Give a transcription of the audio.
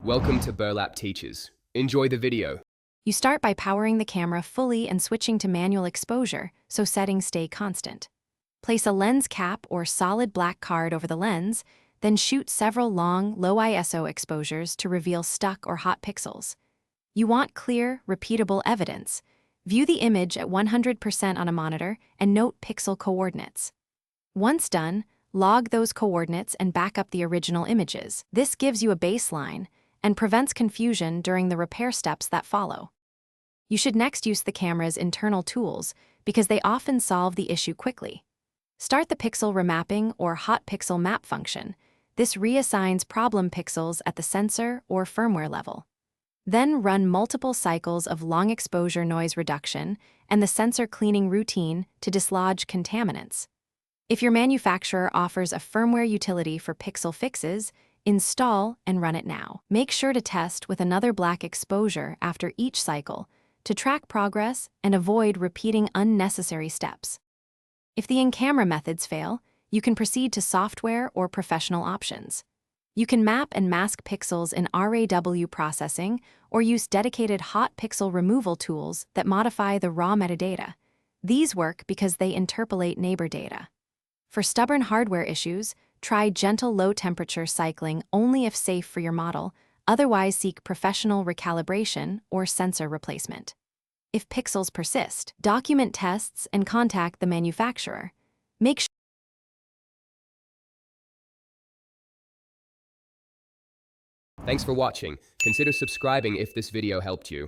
Welcome to Burlap Teachers. Enjoy the video. You start by powering the camera fully and switching to manual exposure so settings stay constant. Place a lens cap or solid black card over the lens, then shoot several long, low ISO exposures to reveal stuck or hot pixels. You want clear, repeatable evidence. View the image at 100% on a monitor and note pixel coordinates. Once done, log those coordinates and back up the original images. This gives you a baseline and prevents confusion during the repair steps that follow. You should next use the camera's internal tools because they often solve the issue quickly. Start the pixel remapping or hot pixel map function. This reassigns problem pixels at the sensor or firmware level. Then run multiple cycles of long exposure noise reduction and the sensor cleaning routine to dislodge contaminants. If your manufacturer offers a firmware utility for pixel fixes, install and run it now. Make sure to test with another black exposure after each cycle to track progress and avoid repeating unnecessary steps. If the in-camera methods fail, you can proceed to software or professional options. You can map and mask pixels in RAW processing or use dedicated hot pixel removal tools that modify the raw metadata. These work because they interpolate neighbor data. For stubborn hardware issues, try gentle low-temperature cycling only if safe for your model, otherwise seek professional recalibration or sensor replacement. If pixels persist, document tests and contact the manufacturer. Make sure Thanks for watching. Consider subscribing if this video helped you.